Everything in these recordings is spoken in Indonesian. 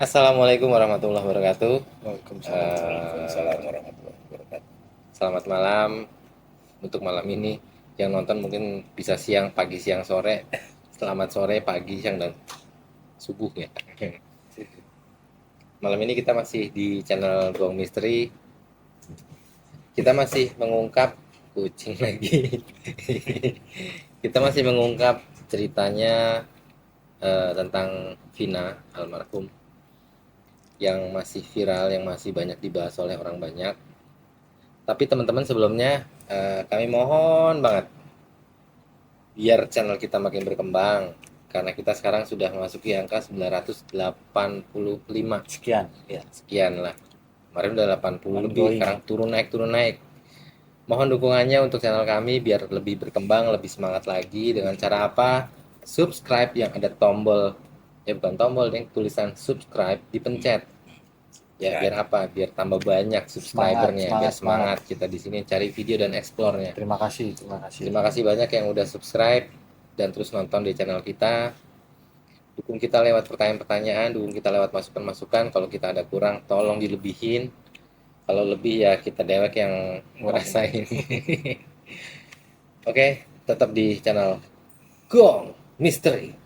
Assalamualaikum warahmatullahi wabarakatuh. Waalaikumsalam warahmatullahi wabarakatuh. Selamat malam untuk malam ini. Yang nonton mungkin bisa siang, pagi, siang, sore. Selamat sore, pagi, siang, dan subuh ya. Malam ini kita masih di channel Gong Misteri. Kita masih mengungkap kucing lagi. Kita masih mengungkap ceritanya tentang Vina almarhum yang masih viral, yang masih banyak dibahas oleh orang banyak. Tapi teman-teman sebelumnya kami mohon banget biar channel kita makin berkembang karena kita sekarang sudah memasuki angka 985 Sekian, ya. sekian lah. Kemarin udah 80 lebih, Ongoing. sekarang turun naik. Mohon dukungannya untuk channel kami biar lebih berkembang, lebih semangat lagi dengan cara apa? Subscribe yang ada tombol, bukan tombol, yang tulisan subscribe dipencet. Ya, biar apa? Biar tambah banyak subscribernya, biar semangat kita di sini cari video dan eksplornya. Terima kasih. Terima kasih banyak yang udah subscribe dan terus nonton di channel kita. Dukung kita lewat pertanyaan-pertanyaan, dukung kita lewat masukan-masukan. Kalau kita ada kurang, tolong dilebihin. Kalau lebih ya kita dewek yang ngerasain. Oke, tetap di channel Gong Mystery.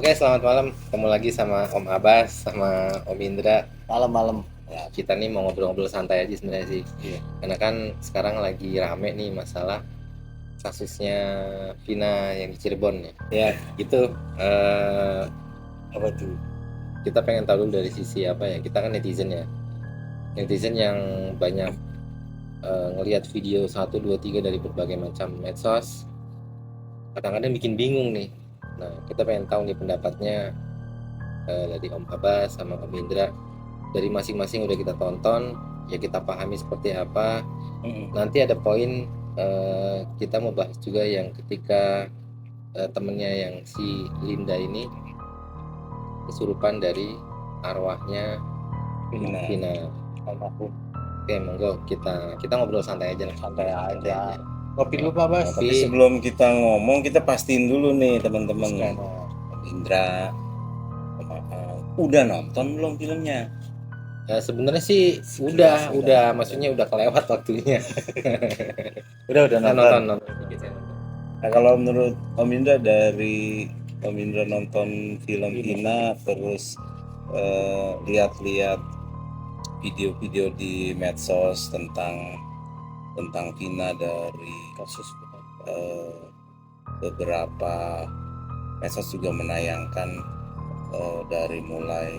Oke, selamat malam. Ketemu lagi sama Om Abbas, sama Om Indra. Malam-malam. Ya, kita nih mau ngobrol-ngobrol santai aja sebenarnya sih. Iya. Karena kan sekarang lagi rame nih masalah kasusnya Vina yang di Cirebon ya. Ya, gitu. Apa tuh? Kita pengen tahu dulu dari sisi apa ya. Kita kan netizen ya. Netizen yang banyak ngelihat video 1, 2, 3 dari berbagai macam medsos. Kadang-kadang bikin bingung nih. Nah, kita pengen tahu nih pendapatnya dari Om Abbas sama Om Indra. Dari masing-masing udah kita tonton, ya kita pahami seperti apa. Nanti ada poin kita mau bahas juga yang ketika temennya yang si Linda ini kesurupan dari arwahnya Vina Almarhum. Oke, monggo kita ngobrol santai aja lah. Santai aja. Kopi dulu Pak Bas. Kopi. Tapi sebelum kita ngomong, kita pastiin dulu nih teman-teman. Sekian. Om Indra, udah nonton belum filmnya? Sebenarnya sih udah, maksudnya udah kelewat waktunya. Udah Saya nonton. nonton. Nah, kalau menurut Om Indra, dari Om Indra nonton film Vina, terus lihat-lihat video-video di medsos tentang Vina dari Kasus beberapa medsos juga menayangkan dari mulai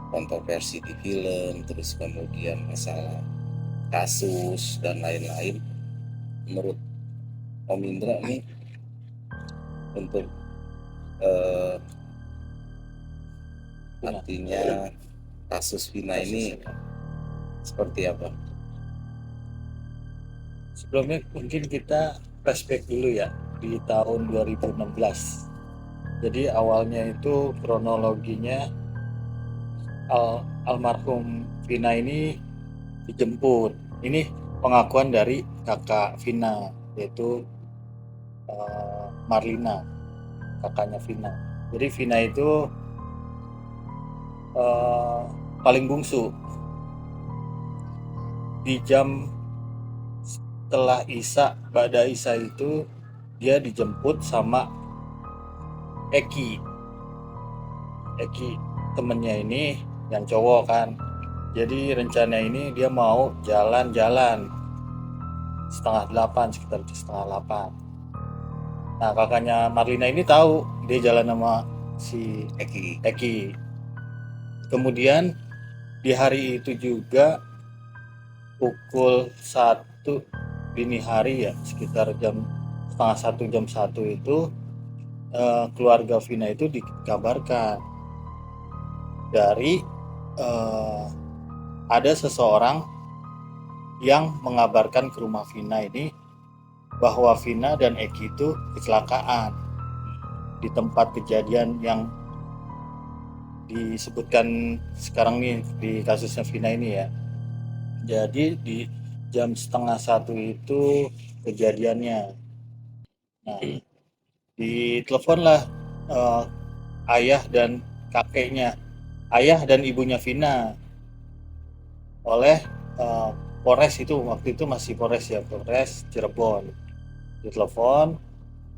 kontroversi di film, terus kemudian masalah kasus dan lain-lain. Menurut Om Indra nih, untuk artinya kasus Vina ini seperti apa? Sebelumnya mungkin kita flashback dulu ya di tahun 2016. Jadi awalnya itu kronologinya almarhum Vina ini dijemput. Ini pengakuan dari kakak Vina, yaitu Marlina, kakaknya Vina. Jadi Vina itu paling bungsu. Di jam setelah Isya, Ba'da Isya itu dia dijemput sama Eki temennya ini yang cowok kan. Jadi rencana ini dia mau jalan-jalan sekitar 7:30. Nah, kakaknya Marlina ini tahu dia jalan sama si Eki. Kemudian di hari itu juga pukul 1 dini hari ya, sekitar jam setengah satu jam 1 itu keluarga Vina itu dikabarkan dari ada seseorang yang mengabarkan ke rumah Vina ini bahwa Vina dan Eki itu kecelakaan di tempat kejadian yang disebutkan sekarang nih di kasusnya Vina ini ya. Jadi di jam setengah 1 itu kejadiannya. Nah, diteleponlah ayah dan kakeknya, ayah dan ibunya Vina oleh Polres itu, waktu itu masih Polres ya, Polres Cirebon. Ditelepon,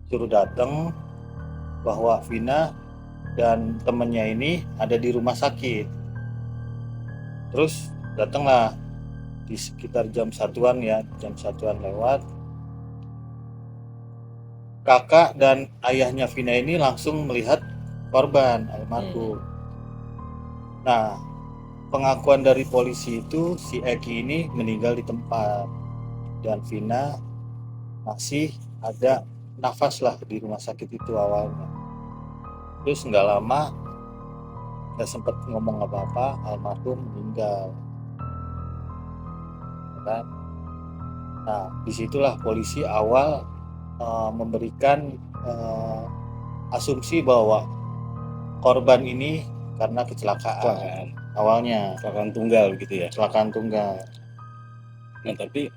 suruh datang bahwa Vina dan temennya ini ada di rumah sakit. Terus datanglah di sekitar jam 1-an ya, jam 1-an lewat. Kakak dan ayahnya Vina ini langsung melihat korban almarhum. Nah, pengakuan dari polisi itu si Eki ini meninggal di tempat dan Vina masih ada nafas lah di rumah sakit itu awalnya. Terus nggak lama, nggak sempat ngomong apa-apa, almarhum meninggal. Kan? Nah, disitulah polisi awal memberikan asumsi bahwa korban ini karena kecelakaan awalnya, kecelakaan tunggal gitu ya. kecelakaan tunggal. Nah tapi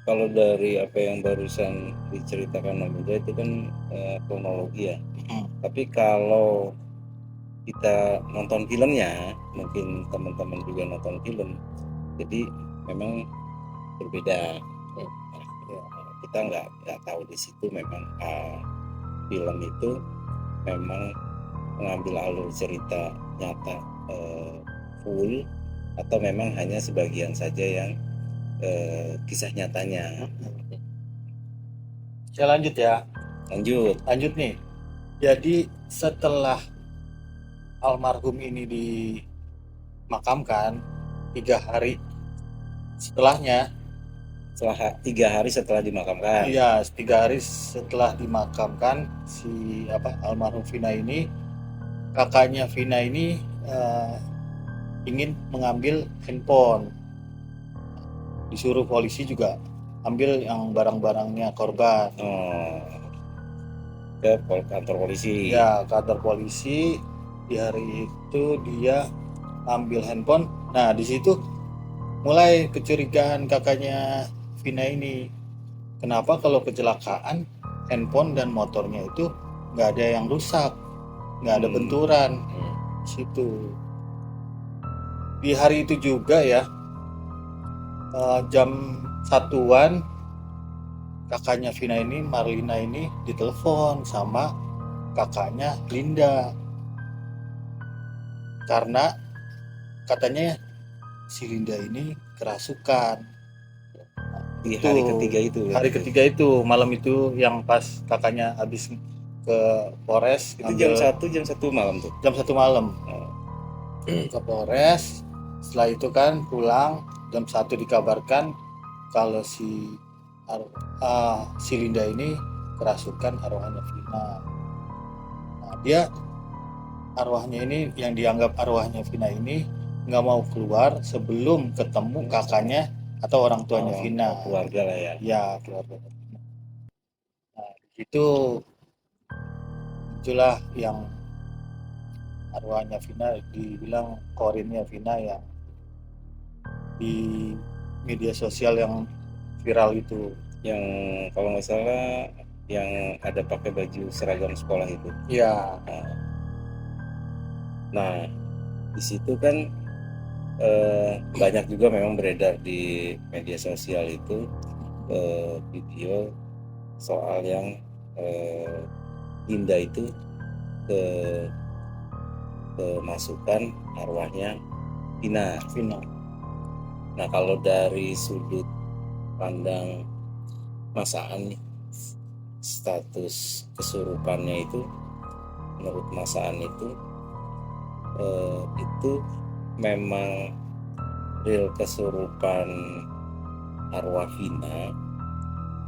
kalau dari apa yang barusan diceritakan Om Yuda itu kan kronologi ya. Tapi kalau kita nonton filmnya, mungkin teman-teman juga nonton film, jadi memang berbeda. Kita nggak tahu di situ memang film itu memang mengambil alur cerita nyata full atau memang hanya sebagian saja yang kisah nyatanya. Saya lanjut ya. Lanjut nih. Jadi setelah almarhum ini dimakamkan 3 hari setelahnya, setelah 3 hari setelah dimakamkan. Iya, 3 hari setelah dimakamkan si almarhum Vina ini, kakaknya Vina ini ingin mengambil handphone. Disuruh polisi juga ambil yang barang-barangnya korban. Ke kantor polisi. Ya, kantor polisi. Di hari itu dia ambil handphone. Nah, di situ mulai kecurigaan kakaknya Vina ini. Kenapa kalau kecelakaan handphone dan motornya itu nggak ada yang rusak, nggak ada benturan situ. Di hari itu juga ya, jam 1-an kakaknya Vina ini, Marlina ini ditelepon sama kakaknya Linda karena katanya si Linda ini kerasukan. Di hari ketiga itu. Hari ketiga itu, malam itu yang pas kakaknya habis ke Polres. Itu jam 1 malam tuh. Jam 1 malam. Ke Polres. Setelah itu kan pulang jam 1 dikabarkan kalau si Linda ini kerasukan arwahnya Vina. Nah, dia arwahnya ini yang dianggap arwahnya Vina ini nggak mau keluar sebelum ketemu kakaknya atau orang tuanya Vina. Keluarga lah ya. Ya, keluarga. Nah, itulah yang arwahnya Vina dibilang korinnya Vina yang di media sosial yang viral itu. Yang kalau nggak salah yang ada pakai baju seragam sekolah itu. Iya. Nah, di situ kan banyak juga memang beredar di media sosial itu video soal yang Linda itu kemasukan arwahnya Vina. Nah, kalau dari sudut pandang Mas Aan, status kesurupannya itu menurut Mas Aan itu memang real kesurupan arwah Vina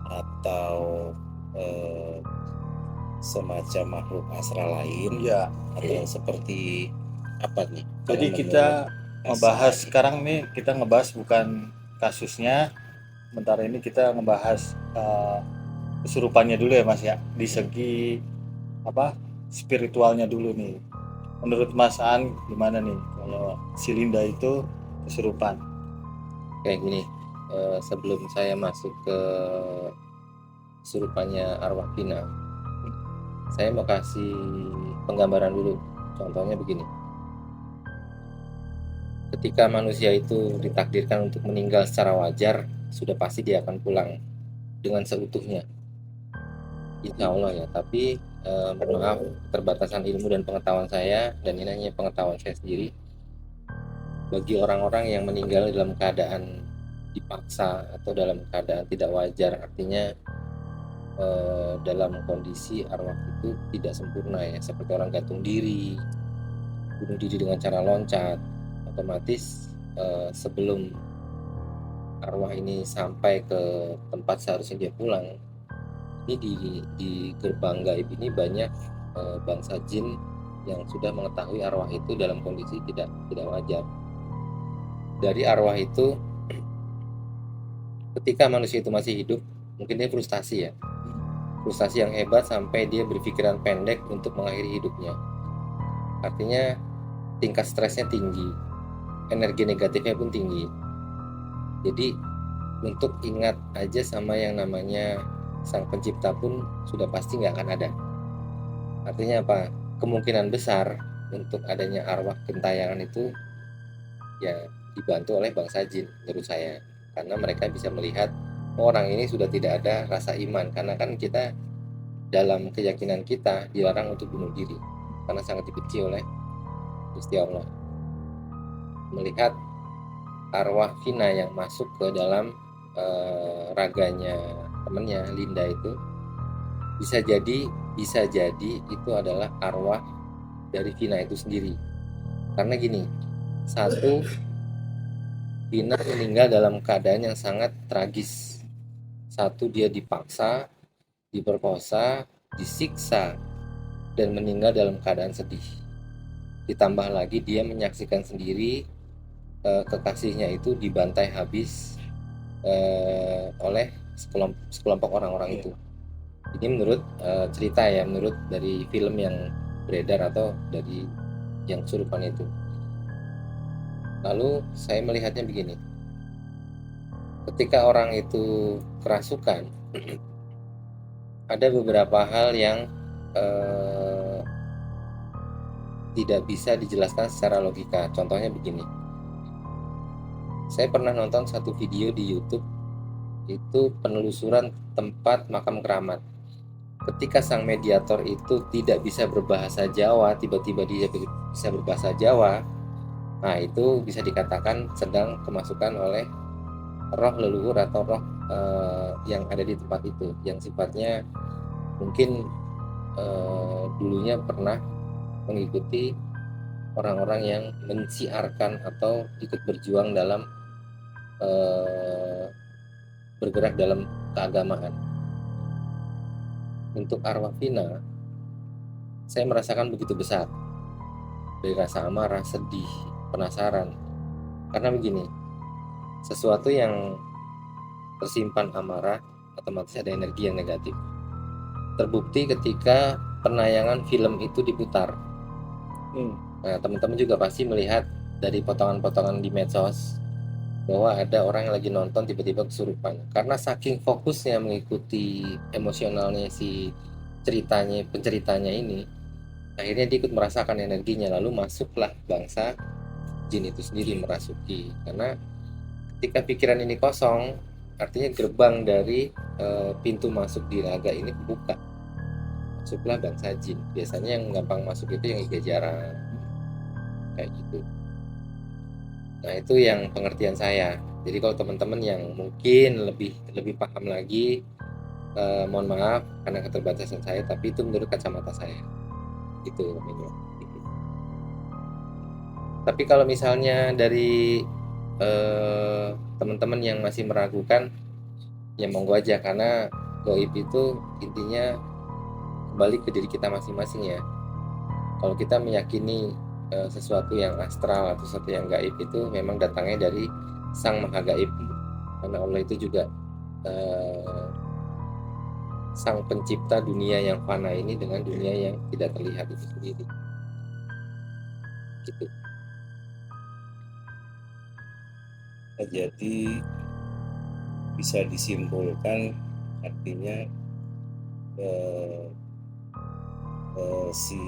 atau eh, semacam makhluk astral lain Ya, atau seperti apa nih? jadi Kalau kita menurut ngebahas Mas sekarang nih, kita ngebahas bukan kasusnya. Sementara ini kita ngebahas kesurupannya dulu ya Mas ya, di segi apa spiritualnya dulu nih. Menurut Mas An gimana nih kalau si Linda itu kesurupan? Kayak gini, sebelum saya masuk ke kesurupannya arwah Vina, saya mau kasih penggambaran dulu. Contohnya begini, ketika manusia itu ditakdirkan untuk meninggal secara wajar, sudah pasti dia akan pulang dengan seutuhnya, insya Allah ya. Tapi mohon maaf, keterbatasan ilmu dan pengetahuan saya, dan ini hanya pengetahuan saya sendiri, bagi orang-orang yang meninggal dalam keadaan dipaksa atau dalam keadaan tidak wajar, artinya dalam kondisi arwah itu tidak sempurna ya, seperti orang gantung diri, bunuh diri dengan cara loncat, otomatis sebelum arwah ini sampai ke tempat seharusnya dia pulang, ini di gerbang gaib ini banyak bangsa jin yang sudah mengetahui arwah itu dalam kondisi tidak wajar. Dari arwah itu, ketika manusia itu masih hidup, mungkin dia frustasi ya, frustasi yang hebat sampai dia berpikiran pendek untuk mengakhiri hidupnya. Artinya tingkat stresnya tinggi, energi negatifnya pun tinggi. Jadi untuk ingat aja sama yang namanya sang pencipta pun sudah pasti nggak akan ada. Artinya apa? Kemungkinan besar untuk adanya arwah gentayangan itu ya dibantu oleh bangsa jin menurut saya, karena mereka bisa melihat orang ini sudah tidak ada rasa iman, karena kan kita dalam keyakinan kita dilarang untuk bunuh diri karena sangat dibenci oleh Gusti Allah. Melihat arwah Vina yang masuk ke dalam raganya temennya Linda itu, bisa jadi itu adalah arwah dari Vina itu sendiri. Karena gini, satu, Vina meninggal dalam keadaan yang sangat tragis. Satu, dia dipaksa, diperkosa, disiksa, dan meninggal dalam keadaan sedih. Ditambah lagi dia menyaksikan sendiri kekasihnya itu dibantai habis oleh sekelompok orang-orang itu. Ini menurut cerita ya, menurut dari film yang beredar atau dari yang kesurupan itu. Lalu saya melihatnya begini, ketika orang itu kerasukan, ada beberapa hal yang tidak bisa dijelaskan secara logika. Contohnya begini, saya pernah nonton satu video di YouTube, itu penelusuran tempat makam keramat. Ketika sang mediator itu tidak bisa berbahasa Jawa, tiba-tiba dia bisa berbahasa Jawa, nah itu bisa dikatakan sedang kemasukan oleh roh leluhur atau roh yang ada di tempat itu, yang sifatnya mungkin dulunya pernah mengikuti orang-orang yang mensiarkan atau ikut berjuang dalam bergerak dalam keagamaan. Untuk arwah Vina, saya merasakan begitu besar, dari rasa amarah, sedih, penasaran. Karena begini, sesuatu yang tersimpan amarah otomatis ada energi yang negatif. Terbukti ketika penayangan film itu diputar. Nah, teman-teman juga pasti melihat dari potongan-potongan di medsos bahwa ada orang yang lagi nonton tiba-tiba kesurupan. Karena saking fokusnya mengikuti emosionalnya si penceritanya ini, akhirnya dia ikut merasakan energinya, lalu masuklah bangsa jin itu sendiri merasuki. Karena ketika pikiran ini kosong, artinya gerbang dari pintu masuk di raga ini kebuka, masuklah bangsa jin. Biasanya yang gampang masuk itu yang Iga Jarang, kayak gitu. Nah, itu yang pengertian saya. Jadi kalau teman-teman yang mungkin lebih paham lagi, mohon maaf karena keterbatasan saya, tapi itu menurut kacamata saya. Gitu. Tapi kalau misalnya dari teman-teman yang masih meragukan, ya monggo aja, karena Gaib itu intinya kembali ke diri kita masing-masing ya. Kalau kita meyakini sesuatu yang astral atau sesuatu yang gaib itu memang datangnya dari Sang Maha Gaib, karena Allah itu juga Sang Pencipta dunia yang fana ini dengan dunia yang tidak terlihat itu sendiri. Gitu. Jadi bisa disimpulkan artinya si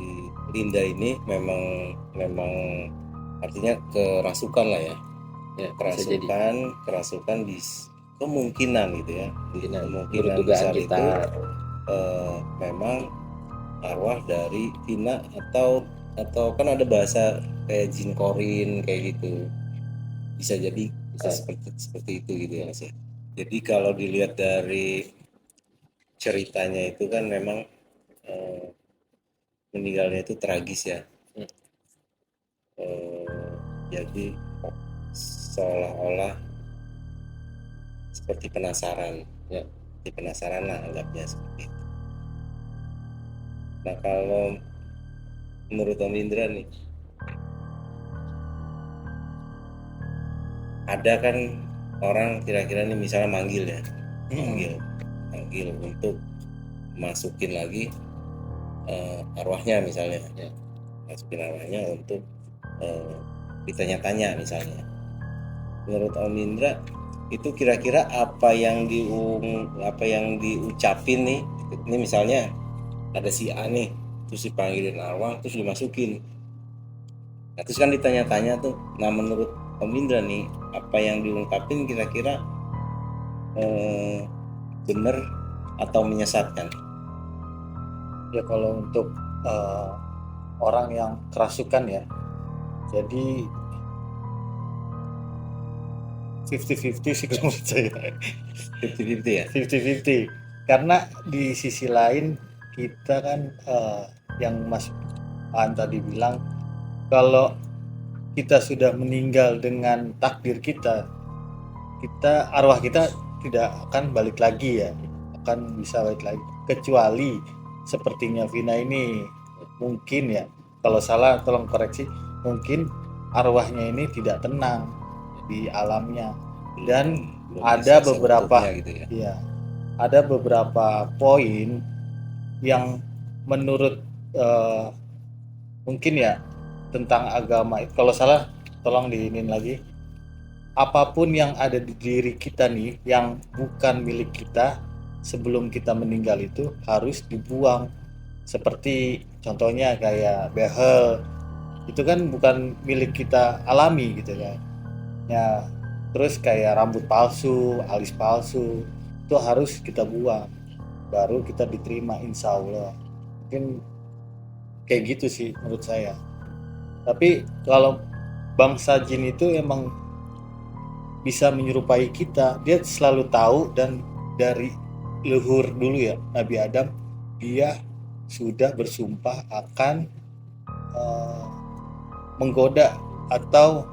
Linda ini memang artinya kerasukan lah ya, Ya, bisa jadi. kerasukan di kemungkinan gitu ya, Kemungkinan kemungkinan menurut dugaan besar kita. itu memang arwah dari Vina atau kan ada bahasa kayak jin korin kayak gitu, bisa jadi Bisa. seperti itu gitu ya Mas ya. Jadi kalau dilihat dari ceritanya itu kan memang meninggalnya itu tragis ya. Jadi seolah-olah seperti penasaran ya, seperti penasaran lah anggapnya seperti itu. Nah kalau menurut Om Indra nih, ada kan orang kira-kira nih misalnya manggil ya, manggil untuk masukin lagi arwahnya misalnya ya, masukin arwahnya untuk ditanya-tanya misalnya. Menurut Om Indra itu kira-kira apa yang diucapin nih, ini misalnya ada si A nih, terus dipanggilin arwah, terus dimasukin, nah terus kan ditanya-tanya tuh. Nah menurut Om Indra nih, apa yang diungkapin kira-kira benar atau menyesatkan? Ya kalau untuk orang yang kerasukan ya, jadi 50-50 sih kalau menurut saya. 50-50 ya? 50-50. Karena di sisi lain kita kan yang Mas Aan tadi bilang, kalau kita sudah meninggal dengan takdir kita, arwah kita tidak akan balik lagi ya, akan bisa balik lagi, kecuali sepertinya Vina ini mungkin ya, kalau salah tolong koreksi, mungkin arwahnya ini tidak tenang di alamnya, dan Belum ada bisa beberapa seutuhnya gitu ya. ya, ada beberapa poin yang menurut mungkin ya tentang agama. Kalau salah tolong diinin lagi. Apapun yang ada di diri kita nih yang bukan milik kita, sebelum kita meninggal itu harus dibuang. Seperti contohnya kayak behel, itu kan bukan milik kita alami gitu kan ya. Terus kayak rambut palsu, alis palsu, itu harus kita buang, baru kita diterima insya Allah. Mungkin kayak gitu sih menurut saya. Tapi kalau bangsa jin itu emang bisa menyerupai kita, dia selalu tahu, dan dari leluhur dulu ya, Nabi Adam, dia sudah bersumpah akan menggoda atau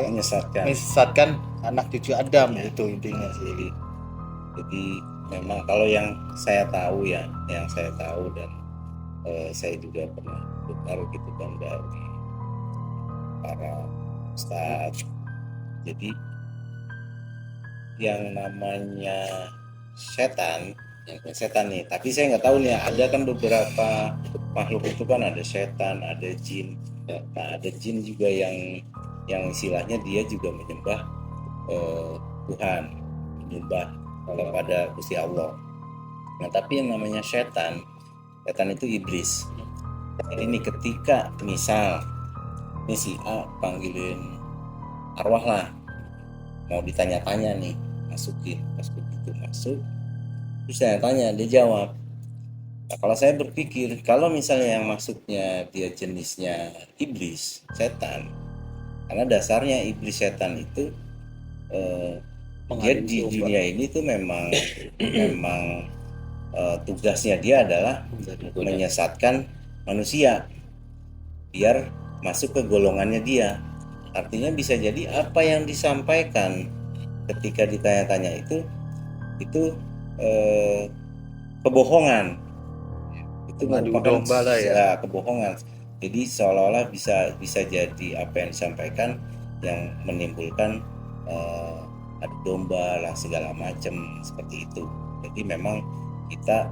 menyesatkan anak cucu Adam ya. Itu intinya sih. Jadi memang kalau yang saya tahu ya, dan saya juga pernah dengar gitu kan dari para ustadz, jadi yang namanya setan nih, tapi saya nggak tahu nih, ada kan beberapa makhluk itu kan, ada setan, ada jin. Nah ada jin juga yang istilahnya dia juga menyembah Tuhan, menyembah kepada Gusti Allah. Nah tapi yang namanya setan itu iblis. Jadi nih ketika misal ini si A panggilin arwah lah, mau ditanya-tanya nih, masukin, pas begitu masuk terus tanya-tanya, dia jawab. Nah kalau saya berpikir, kalau misalnya yang masuknya dia jenisnya iblis, setan, karena dasarnya iblis setan itu dia di dunia ini tuh memang tugasnya dia adalah menyesatkan manusia biar masuk ke golongannya dia. Artinya bisa jadi apa yang disampaikan ketika ditanya-tanya itu kebohongan. Itu Mengadu merupakan domba lah ya. kebohongan. Jadi seolah-olah bisa jadi apa yang disampaikan yang menimbulkan adu domba lah segala macam seperti itu. Jadi memang kita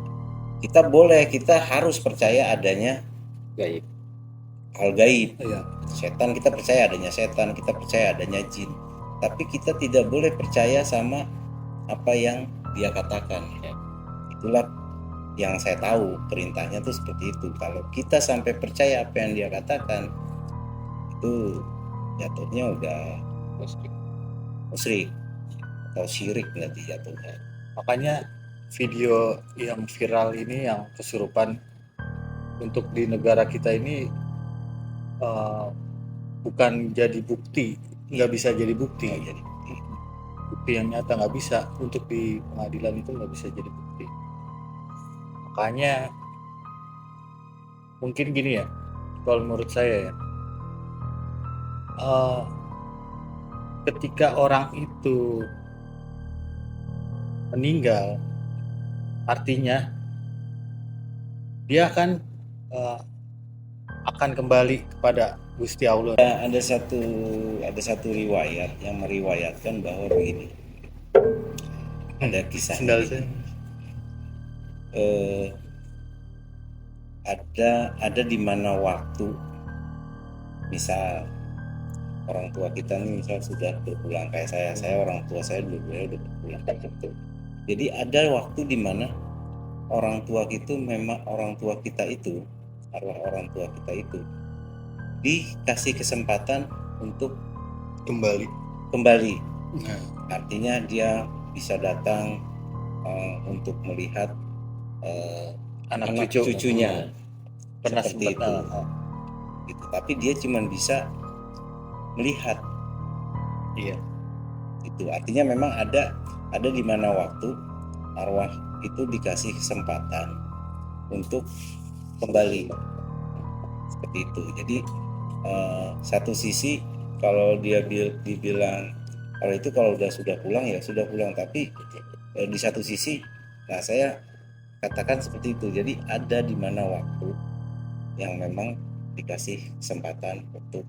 boleh, kita harus percaya adanya gaib. hal gaib. Iya. Setan, kita percaya adanya setan, kita percaya adanya jin. Tapi kita tidak boleh percaya sama apa yang dia katakan. Ya. Itulah yang saya tahu perintahnya tuh seperti itu. Kalau kita sampai percaya apa yang dia katakan, itu jatuhnya udah musyrik atau syirik nanti jatuhnya. Makanya video yang viral ini yang kesurupan untuk di negara kita ini bukan jadi bukti, nggak bisa jadi bukti. Nggak jadi bukti. Bukti yang nyata nggak bisa, untuk di pengadilan itu nggak bisa jadi bukti. Makanya mungkin gini ya, kalau menurut saya ya, ketika orang itu meninggal, artinya dia akan kembali kepada Gusti Allah. Ada satu riwayat yang meriwayatkan bahwa begini. Ada kisah Sendal ini. saya. Ada di mana waktu, misal orang tua kita nih misal sudah berpulang, kayak saya orang tua saya udah berpulang gitu. Jadi ada waktu di mana orang tua itu memang arwah orang tua kita itu dikasih kesempatan untuk Kembali. Nah, artinya dia bisa datang untuk melihat Anak cucunya. Pernah Seperti sempat itu. Gitu. Tapi dia cuma bisa melihat. Iya. Itu artinya memang ada di mana waktu arwah itu dikasih kesempatan untuk kembali seperti itu. Jadi satu sisi kalau dia dibilang kalau sudah pulang ya sudah pulang, tapi di satu sisi saya katakan seperti itu. Jadi ada di mana waktu yang memang dikasih kesempatan untuk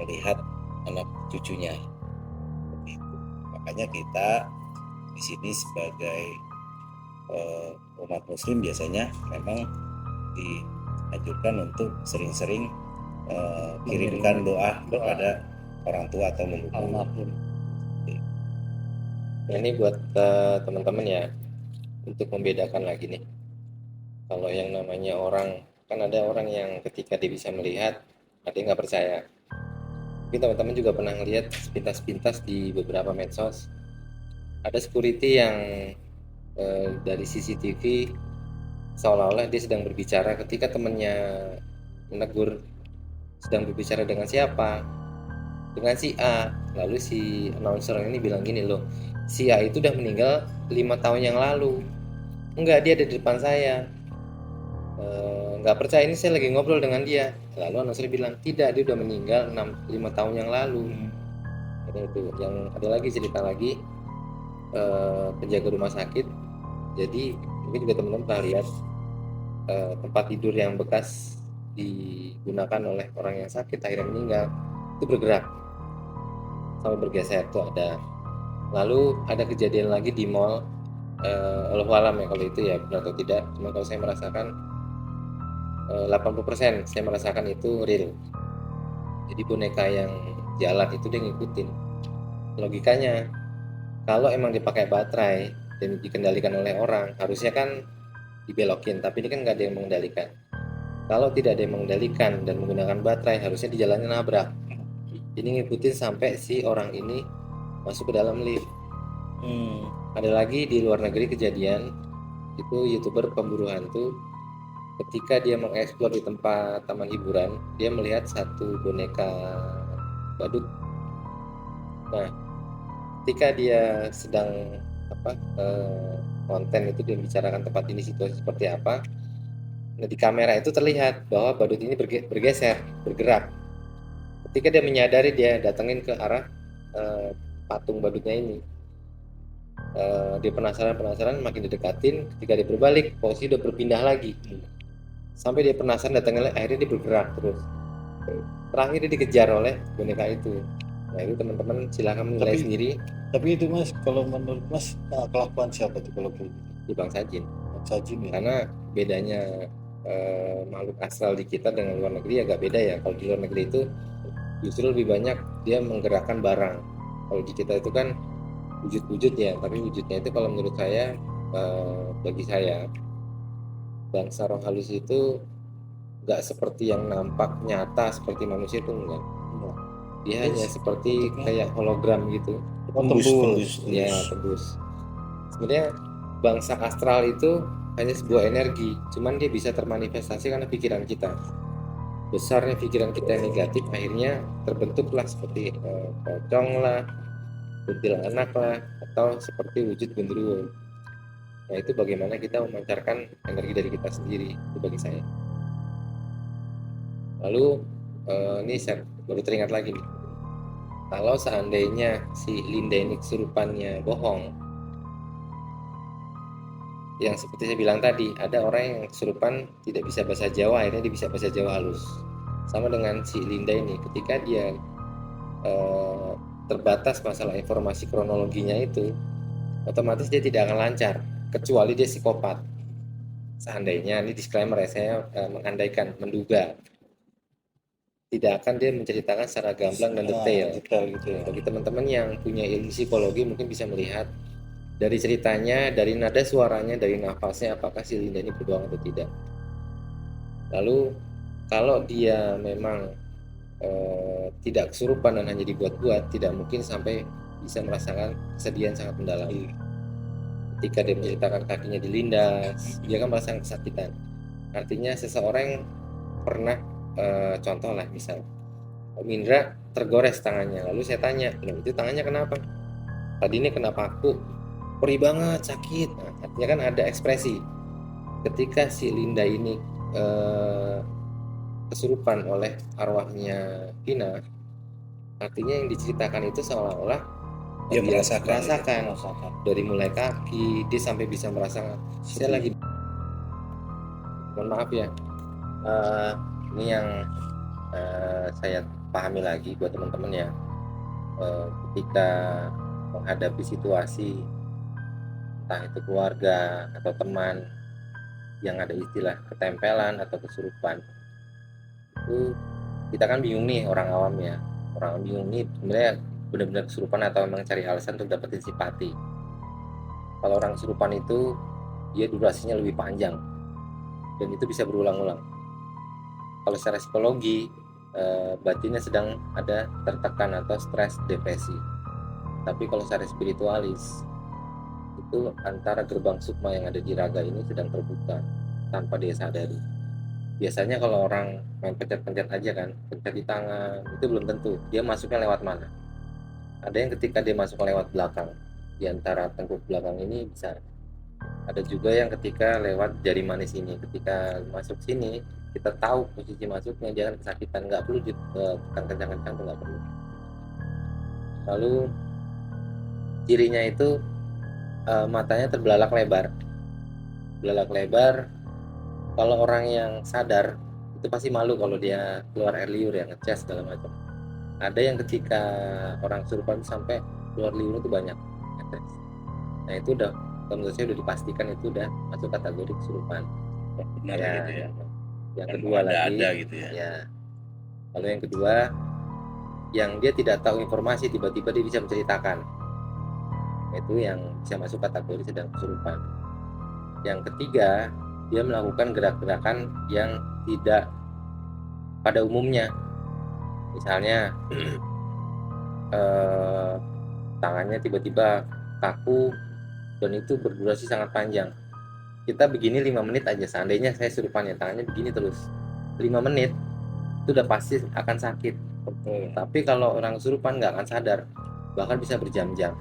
melihat anak cucunya seperti itu. Makanya kita di sini sebagai umat muslim biasanya memang dianjurkan untuk sering-sering kirimkan doa kepada orang tua atau leluhur. Almarhum. Nah, ini buat teman-teman ya, untuk membedakan lagi nih. Kalau yang namanya orang, kan ada orang yang ketika dia bisa melihat, ada yang nggak percaya. Mungkin teman-teman juga pernah lihat sepintas-pintas di beberapa medsos, ada security yang dari CCTV seolah-olah dia sedang berbicara ketika temannya menegur, sedang berbicara dengan siapa, dengan si A. Lalu si announcer ini bilang gini loh, si A itu udah meninggal 5 tahun yang lalu. Enggak, dia ada di depan saya. Nggak percaya, ini saya lagi ngobrol dengan dia. Lalu announcer bilang tidak, dia udah meninggal 5 tahun yang lalu. Itu yang ada lagi cerita lagi, penjaga rumah sakit. Jadi mungkin juga teman-teman pernah lihat tempat tidur yang bekas digunakan oleh orang yang sakit akhirnya meninggal itu bergerak sampai bergeser tuh ada. Lalu ada kejadian lagi di mall, Allahu alam ya kalau itu ya benar atau tidak, cuma kalau saya merasakan 80% saya merasakan itu real. Jadi boneka yang jalan itu dia ngikutin logikanya. Kalau emang dipakai baterai dan dikendalikan oleh orang, harusnya kan dibelokin, tapi ini kan nggak ada yang mengendalikan. Kalau tidak ada yang mengendalikan dan menggunakan baterai, harusnya di jalannya nabrak. Jadi ngikutin sampai si orang ini masuk ke dalam lift. Ada lagi di luar negeri kejadian, itu YouTuber pemburu hantu, ketika dia mengeksplor di tempat taman hiburan, dia melihat satu boneka badut. Nah, ketika dia sedang konten itu, dia bicarakan tempat ini situasi seperti apa. Nah, di kamera itu terlihat bahwa badut ini bergeser, bergerak. Ketika dia menyadari, dia datengin ke arah patung badutnya ini. dia penasaran makin didekatin, ketika dia berbalik posisi udah berpindah lagi sampai dia penasaran datangnya, akhirnya dia bergerak terus, terakhir dia dikejar oleh boneka itu. Nah itu teman-teman silahkan menilai Tapi- sendiri Tapi itu Mas, kalau menurut Mas kelakuan siapa tuh kalau kayak gitu? di bangsa jin, Bang Sajin ya? karena bedanya makhluk astral di kita dengan luar negeri agak beda ya. Kalau di luar negeri itu justru lebih banyak dia menggerakkan barang, kalau di kita itu kan wujud-wujud ya, tapi wujudnya itu kalau menurut saya, bagi saya bangsa roh halus itu nggak seperti yang nampak nyata seperti manusia, itu enggak. Enggak. Dia Terus hanya seperti bentuknya? kayak hologram gitu. Tembus. Ya tembus. Sebenarnya bangsa astral itu hanya sebuah energi, cuman dia bisa termanifestasi karena pikiran kita. Besarnya pikiran kita yang negatif, akhirnya terbentuklah seperti pocong lah, kuntilanak lah, atau seperti wujud genderuwo. Nah itu bagaimana kita memancarkan energi dari kita sendiri, itu bagi saya. Lalu ini saya baru teringat lagi nih, kalau seandainya si Linda ini kesurupannya bohong, yang seperti saya bilang tadi, ada orang yang kesurupan tidak bisa bahasa Jawa, akhirnya dia bisa bahasa Jawa halus. Sama dengan si Linda ini, ketika dia terbatas masalah informasi kronologinya itu, otomatis dia tidak akan lancar, kecuali dia psikopat. Seandainya, ini disclaimer ya, saya mengandaikan, menduga, tidak akan dia menceritakan secara gamblang dan detail. Detail gitu ya. Bagi teman-teman yang punya ilmu psikologi mungkin bisa melihat dari ceritanya, dari nada suaranya, dari nafasnya, apakah si Linda ini berbohong atau tidak. Lalu kalau dia memang tidak kesurupan dan hanya dibuat-buat, tidak mungkin sampai bisa merasakan kesedihan sangat mendalam. Ketika dia menceritakan kakinya dilindas, dia kan merasakan kesakitan. Artinya seseorang pernah, contoh lah misal Om Indra tergores tangannya, lalu saya tanya, itu tangannya kenapa? Tadi ini kenapa aku perih banget, sakit. Nah, artinya kan ada ekspresi. Ketika si Linda ini kesurupan oleh arwahnya Vina, artinya yang diceritakan itu seolah-olah Dia merasakan. dari mulai kaki dia sampai bisa merasakan. Saya lagi, mohon maaf ya, ini yang saya pahami lagi buat teman-teman ya, ketika menghadapi situasi entah itu keluarga atau teman yang ada istilah ketempelan atau kesurupan, itu kita kan bingung nih, orang awam ya, orang bingung nih sebenarnya benar-benar kesurupan atau memang cari alasan untuk dapetin simpati. Kalau orang kesurupan itu dia durasinya lebih panjang dan itu bisa berulang-ulang. Kalau secara psikologi, batinnya sedang ada tertekan atau stres, depresi. Tapi kalau secara spiritualis, itu antara gerbang sukma yang ada di raga ini sedang terbuka tanpa dia sadari. Biasanya kalau orang main pencet-pencet aja kan, pencet di tangan, itu belum tentu dia masuknya lewat mana. Ada yang ketika dia masuk lewat belakang, di antara tengkuk belakang ini bisa. Ada juga yang ketika lewat jari manis ini, ketika masuk sini kita tahu posisi masuknya, jangan kesakitan, nggak perlu ditekan kencang-kencang, nggak perlu. Lalu cirinya itu matanya terbelalak lebar. Kalau orang yang sadar itu pasti malu kalau dia keluar air liur ya, ngecas segala macam. Ada yang ketika orang kesurupan sampai keluar liur itu banyak, ngetes. Nah itu udah, menurut saya udah dipastikan itu udah masuk kategori kesurupan. Benar Ya, gitu ya. yang Dan kedua lagi, ada gitu ya. ya. Lalu yang kedua, yang dia tidak tahu informasi tiba-tiba dia bisa menceritakan, itu yang bisa masuk kategori sedang kesurupan. Yang ketiga, dia melakukan gerak-gerakan yang tidak pada umumnya, misalnya tangannya tiba-tiba kaku dan itu berdurasi sangat panjang. Kita begini 5 menit aja, seandainya saya surupannya tangannya begini terus 5 menit itu udah pasti akan sakit. Tapi kalau orang kesurupan nggak akan sadar, bahkan bisa berjam-jam.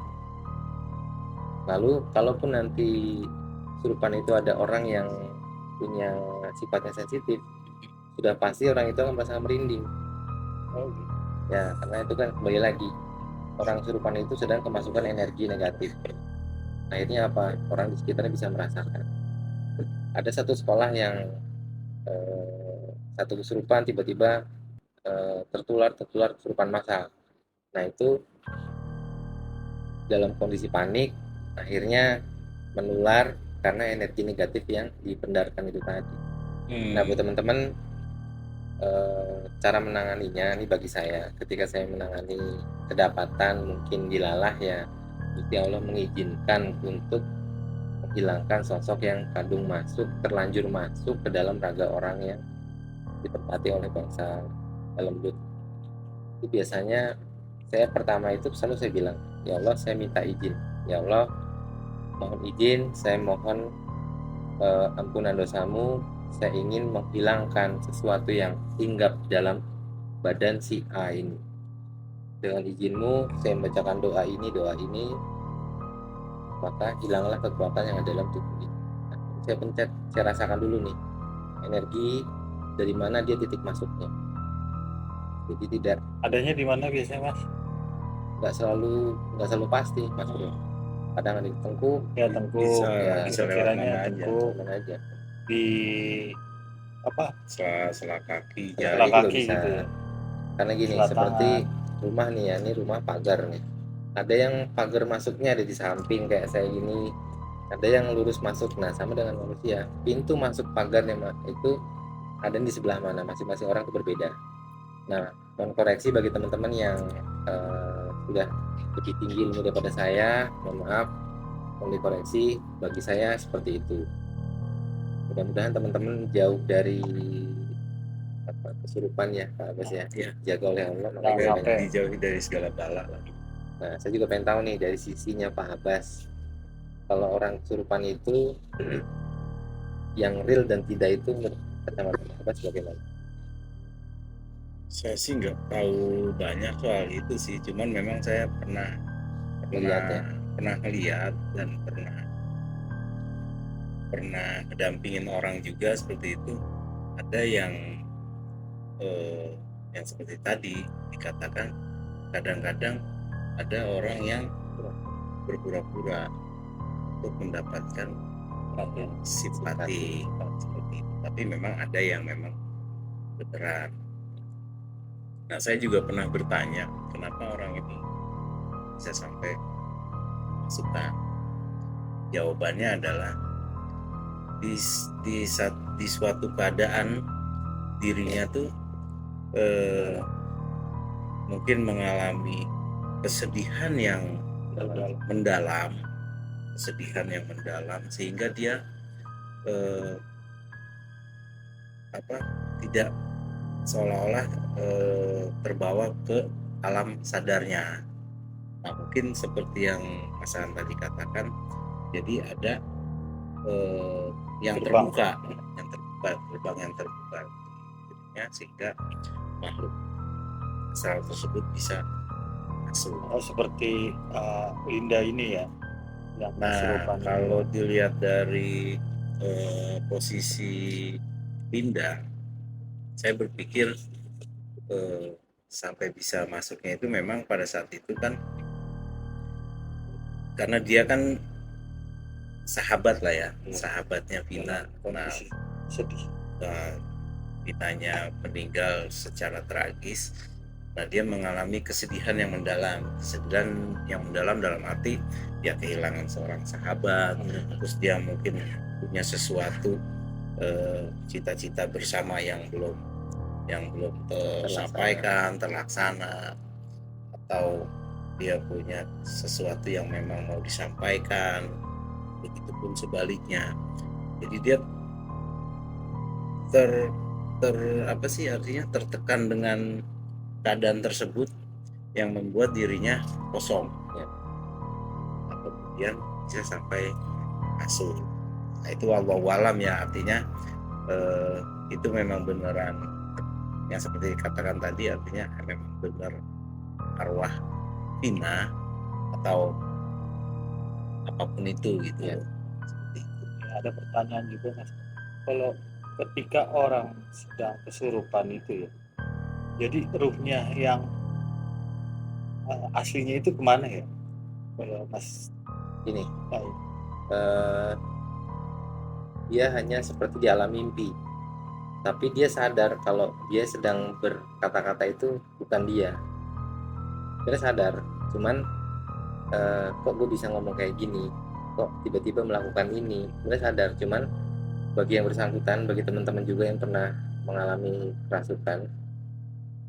Lalu kalaupun nanti kesurupan itu ada orang yang punya sifatnya sensitif, sudah pasti orang itu akan merasa merinding. Ya, karena itu kan kembali lagi, orang kesurupan itu sedang kemasukan energi negatif. Akhirnya apa? Orang di sekitarnya bisa merasakan. Ada satu sekolah yang satu kesurupan tiba-tiba tertular kesurupan massal. Nah itu dalam kondisi panik akhirnya menular karena energi negatif yang dipendarkan itu tadi. Nah buat teman-teman, cara menanganinya ini bagi saya ketika saya menangani kedapatan mungkin dilalah ya, Gusti Allah mengizinkan untuk menghilangkan sosok yang terlanjur masuk ke dalam raga orang yang ditempati oleh bangsa lembut. Itu biasanya saya pertama itu selalu saya bilang, ya Allah saya minta izin, ya Allah mohon izin, saya mohon ampunan dosamu, saya ingin menghilangkan sesuatu yang hinggap dalam badan si A ini. Dengan izinmu saya membacakan doa ini, maka hilanglah kekuatan yang ada dalam tubuh ini. Nah, saya pencet, saya rasakan dulu nih energi dari mana dia titik masuknya. Jadi tidak Adanya di mana biasanya Mas? nggak selalu pasti Mas Bro. Kadang ada di tengkuk, Ya tengkuk, Bisa, ya bisa lewat kiranya mana aja. tengkuk, mana aja. di apa? Sela kaki, Setelah Sebelah jari. juga kaki bisa. gitu ya. Karena gini, Sebelah seperti tangan. rumah nih ya, ini rumah pagar nih. Ada yang pagar masuknya ada di samping kayak saya gini, ada yang lurus masuk. Nah sama dengan manusia, pintu masuk pagarnya itu ada di sebelah mana, masing-masing orang itu berbeda. Nah mohon koreksi bagi teman-teman yang sudah lebih tinggi ilmu daripada saya, mohon maaf, mohon dikoreksi. Bagi saya seperti itu. Mudah-mudahan teman-teman jauh dari kesurupan ya Pak Abbas ya, Iya. dijaga oleh Allah. Jangan Makanya sampai. Dijauhi dari segala bala lah. Nah, saya juga pengen tahu nih dari sisinya Pak Abbas. Kalau orang kesurupan itu yang real dan tidak itu menurut kacamata Pak Abbas bagaimana? Saya sih nggak tahu banyak soal itu sih, cuman memang saya pernah Melihat ya? ngeliat dan pernah ngedampingin orang juga seperti itu. Ada yang seperti tadi dikatakan, kadang-kadang ada orang yang berpura-pura untuk mendapatkan simpati seperti itu. Tapi memang ada yang memang beneran. Nah, saya juga pernah bertanya kenapa orang ini bisa sampai masukkan. Jawabannya adalah di suatu keadaan dirinya tuh mungkin mengalami kesedihan yang mendalam, sehingga dia tidak seolah-olah terbawa ke alam sadarnya. Nah, mungkin seperti yang Mas An tadi katakan, jadi ada yang Gerbang. gerbang yang terbuka, sehingga makhluk asal tersebut bisa masuk. Oh, seperti Linda ini ya, yang Nah, kesurupan. kalau dilihat dari posisi Linda, saya berpikir sampai bisa masuknya itu memang pada saat itu kan karena dia kan sahabat lah ya, sahabatnya Vina. Nah, sedih. Vinanya meninggal secara tragis. Nah, dia mengalami kesedihan yang mendalam dalam arti dia kehilangan seorang sahabat, terus dia mungkin punya sesuatu cita-cita bersama yang belum terlaksana, atau dia punya sesuatu yang memang mau disampaikan, begitupun sebaliknya. Jadi dia artinya tertekan dengan keadaan tersebut yang membuat dirinya kosong ya. Kemudian bisa sampai masuk. Nah, itu wallahualam ya, artinya itu memang beneran yang seperti dikatakan tadi, artinya memang benar arwah Vina atau apapun itu gitu ya. Seperti itu. Ada pertanyaan juga Mas, kalau ketika orang sedang kesurupan itu ya, jadi ruhnya yang aslinya itu kemana ya kalau Mas? ini Baik. dia hanya seperti di alam mimpi, tapi dia sadar kalau dia sedang berkata-kata itu bukan dia. Dia sadar, cuman kok gue bisa ngomong kayak gini, kok tiba-tiba melakukan ini. Dia sadar, cuman bagi yang bersangkutan, bagi teman-teman juga yang pernah mengalami kerasukan,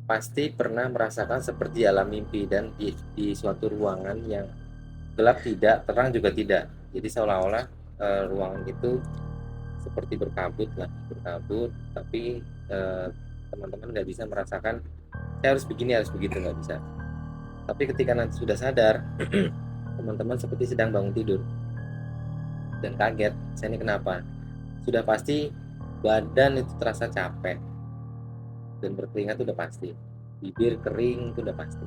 pasti pernah merasakan seperti alam mimpi dan di suatu ruangan yang gelap tidak, terang juga tidak. Jadi seolah-olah ruangan itu seperti berkabut, tapi teman-teman nggak bisa merasakan saya harus begini, harus begitu, nggak bisa. Tapi ketika nanti sudah sadar, teman-teman seperti sedang bangun tidur dan kaget, saya ini kenapa? Sudah pasti badan itu terasa capek dan berkeringat itu udah pasti, bibir kering itu udah pasti.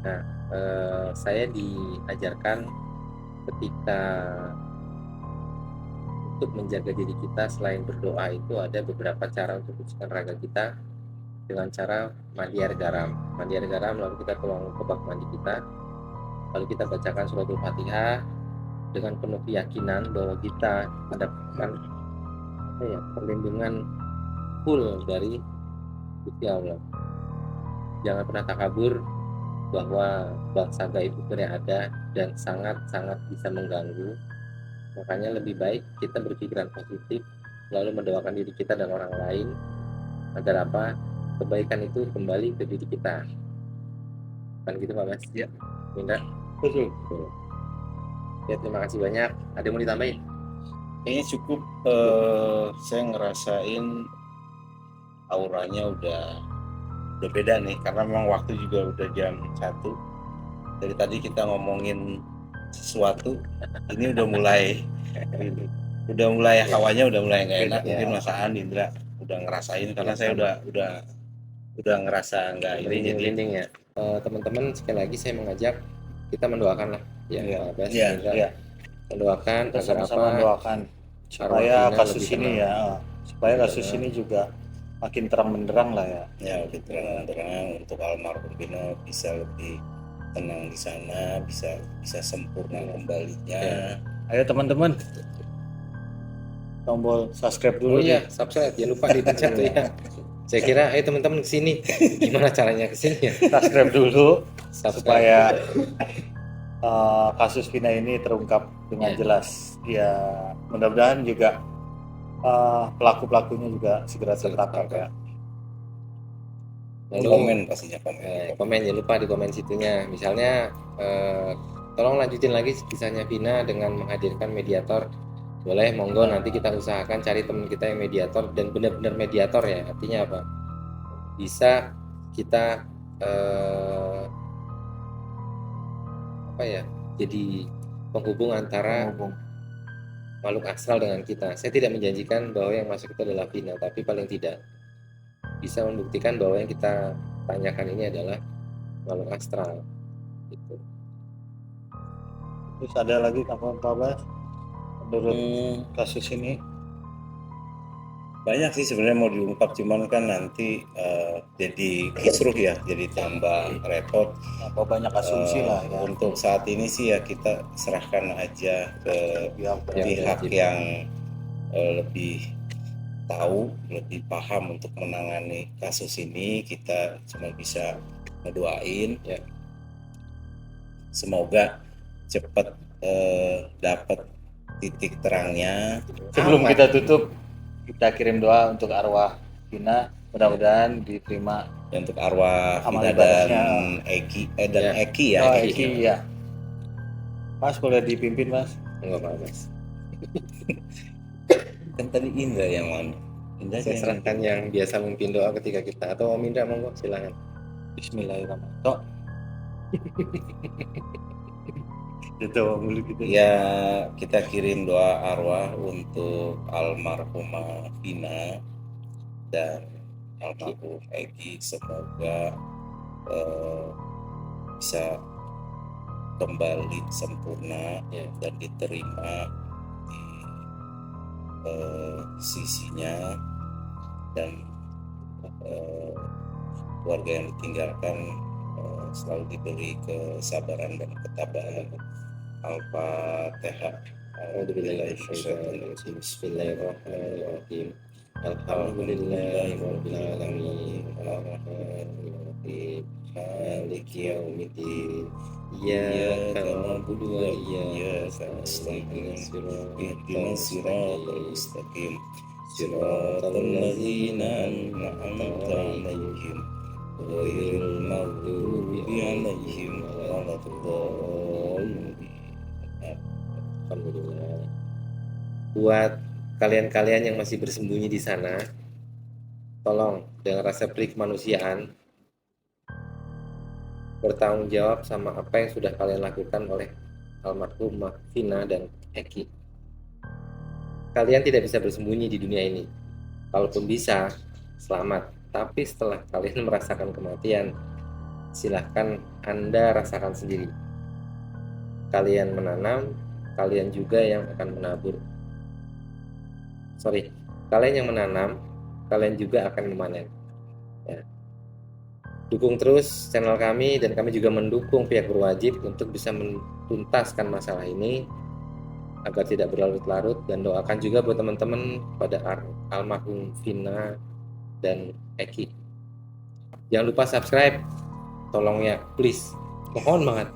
Nah, saya diajarkan ketika untuk menjaga diri kita selain berdoa itu ada beberapa cara untuk mensucikan raga kita dengan cara mandi air garam. Mandi air garam lalu kita tuang ke bak mandi kita, lalu kita bacakan suratul Fatihah dengan penuh keyakinan bahwa kita mendapatkan perlindungan full dari Gusti Allah. Jangan pernah takabur bahwa bangsa gaib itu ada dan sangat-sangat bisa mengganggu. Makanya lebih baik kita berpikiran positif, lalu mendoakan diri kita dan orang lain agar apa? Kebaikan itu kembali ke diri kita. Kan gitu Pak Mas? Ya. Minta? Betul. Ya, terima kasih banyak. Ada yang mau ditambahin? Kayaknya cukup. Saya ngerasain auranya udah beda nih, karena memang waktu juga udah jam 1. Dari tadi kita ngomongin sesuatu, ini udah mulai hawanya udah mulai nggak enak. Ya. Mungkin Mas Aan, Indra udah ngerasain, karena saya udah ngerasa nggak ini. Jadi Merinding ya. Teman-teman, sekali lagi saya mengajak kita mendoakan lah ya, Pak Bas, Indra. Iya. Mendoakan Kita agar sama-sama apa? mendoakan supaya Arwah Vina kasus lebih ini tenang. ya, supaya kasus ini juga makin terang benderang lah ya. ya lebih terang untuk almarhum Vina bisa lebih tenang di sana, bisa sempurna kembalinya. Ya. Ayo teman-teman, tombol subscribe dulu Oh iya, nih. subscribe, jangan lupa dipencet tuh ya. Saya kira, ayo teman-teman kesini. Gimana caranya kesini ya? Subscribe dulu Subscribe. supaya kasus Vina ini terungkap dengan Ya. jelas. Ya, mudah-mudahan juga pelaku-pelakunya juga segera tertangkap ya. Lalu Komen pastinya komen, jangan lupa di komen situnya. Misalnya, tolong lanjutin lagi kisahnya Vina dengan menghadirkan mediator. Boleh, monggo, nanti kita usahakan cari teman kita yang mediator dan benar-benar mediator ya. Artinya apa? Bisa kita jadi penghubung antara makhluk astral dengan kita. Saya tidak menjanjikan bahwa yang masuk itu adalah Vina, tapi paling tidak bisa membuktikan bahwa yang kita tanyakan ini adalah makhluk astral. Gitu. Terus ada lagi Pak Bas menurut kasus ini? Banyak sih sebenarnya mau diungkap, cuman kan nanti jadi kisruh ya, jadi tambah repot. Apa banyak asumsi lah ya. Untuk saat ini sih ya kita serahkan aja ke pihak yang lebih tahu, lebih paham untuk menangani kasus ini. Kita cuma bisa ngedoain ya, semoga cepat dapat titik terangnya. Sebelum kita tutup, kita kirim doa untuk arwah Vina, mudah-mudahan diterima. Dan untuk arwah Amal Vina ibadahnya. dan Eki ya. Oh, Eki ya. Mas boleh dipimpin Mas? Enggak apa Mas. Kan tadi Indra yang mau. Indra Saya serahkan yang biasa memimpin doa ketika kita, atau Om Indra, monggo silakan. Bismillahirrahmanirrahim. Itu mulut kita. Ya, kita kirim doa arwah untuk almarhumah Vina dan almarhum Eki, semoga bisa kembali sempurna ya, dan diterima di sisinya, dan keluarga yang ditinggalkan selalu diberi kesabaran dan ketabahan Al-Fatihah. A'udzubillahi Bismillahirrahmanirrahim. Alhamdulillahirabbil alamin. Arrahmanirrahim. Maliki yaumiddin. Iyyaka na'budu wa iyyaka nasta'in. Ihdinas siratal mustaqim. Siratal ladzina an'amta 'alaihim ghairil maghdubi 'alaihim waladdallin. Alhamdulillah. Buat kalian-kalian yang masih bersembunyi di sana, tolong dengan rasa pelik kemanusiaan bertanggung jawab sama apa yang sudah kalian lakukan oleh almarhumah Vina dan Eki. Kalian tidak bisa bersembunyi di dunia ini. Kalaupun bisa, selamat. Tapi setelah kalian merasakan kematian, silahkan Anda rasakan sendiri. Kalian menanam, kalian juga yang akan menabur. Kalian yang menanam, kalian juga akan memanen. Ya. Dukung terus channel kami, dan kami juga mendukung pihak berwajib untuk bisa menuntaskan masalah ini agar tidak berlarut-larut, dan doakan juga buat teman-teman pada almarhum Vina dan Eki. Jangan lupa subscribe, tolong ya, please, mohon banget,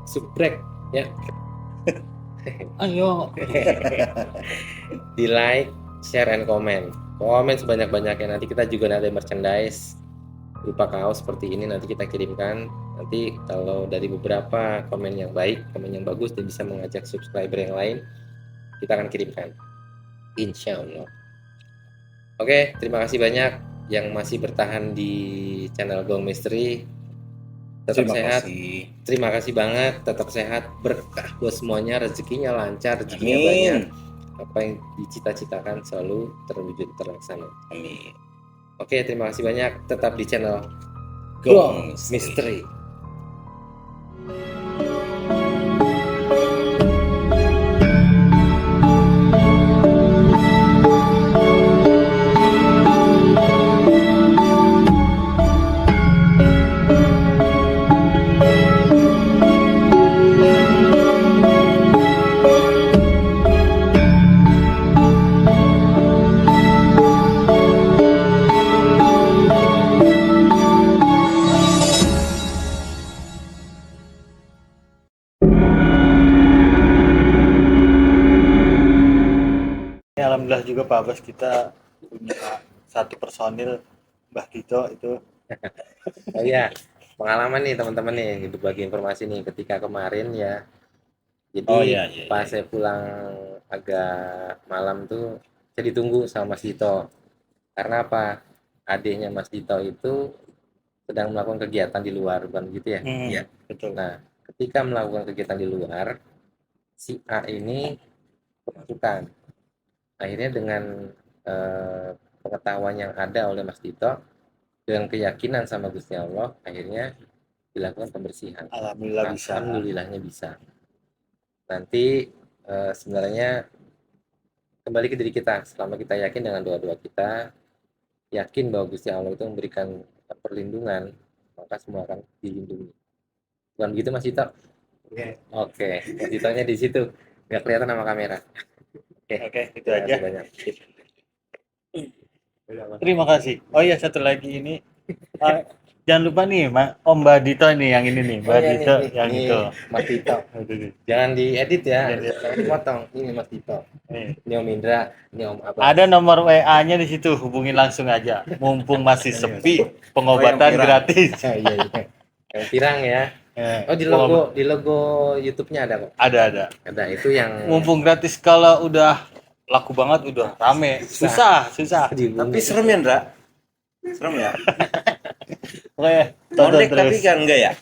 subscribe ya. Ayo. Di like, share, and komen sebanyak-banyaknya. Nanti kita juga ada merchandise berupa kaos seperti ini, nanti kita kirimkan. Nanti kalau dari beberapa komen yang baik, komen yang bagus, dan bisa mengajak subscriber yang lain, kita akan kirimkan, insya Allah. Oke, terima kasih banyak yang masih bertahan di channel Gong Misteri. Tetap sehat. Terima kasih banget. Tetap sehat, berkah buat semuanya, rezekinya lancar, rezekinya banyak. Apa yang dicita-citakan selalu terwujud, terlaksana. Amin. Oke, terima kasih banyak. Tetap di channel Gong Misteri. Alhamdulillah juga Pak Abbas, kita punya satu personil Mbah Dito itu. Oh iya, pengalaman nih teman-teman nih, berbagi informasi nih ketika kemarin ya. Jadi pas saya pulang agak malam tuh, saya ditunggu sama Mas Dito. Karena apa? Adiknya Mas Dito itu sedang melakukan kegiatan di luar, bukan gitu ya? Iya, betul. Nah, ketika melakukan kegiatan di luar, si A ini kemasukan. Akhirnya dengan pengetahuan yang ada oleh Mas Dito, dengan keyakinan sama Gusti Allah, akhirnya dilakukan pembersihan. Alhamdulillah bisa. Alhamdulillahnya bisa. Nanti sebenarnya kembali ke diri kita. Selama kita yakin dengan doa-doa kita, yakin bahwa Gusti Allah itu memberikan perlindungan, maka semua akan dilindungi. Bukan begitu Mas Dito? Oke. Mas Ditonya di situ, nggak kelihatan sama kamera. Oke, itu aja. Banyak. Terima kasih. Oh iya, satu lagi ini. Jangan lupa nih, Om Mbak Dito nih, yang ini nih, Mbak Dito yang ini itu. Mas Dito. Jangan diedit ya, jangan dipotong. Ini Mas Dito. Ini Om Indra, ini Om Abbas. Ada nomor WA-nya di situ, hubungi langsung aja. Mumpung masih sepi, pengobatan gratis. Iya. Yang pirang ya. Oh, di logo YouTube-nya ada kok. Ada. Itu yang Mumpung gratis, kalau udah laku banget, udah rame. Susah. Tapi serem ya, Ndra? Serem ya? Oke, Connect tapi kan enggak ya?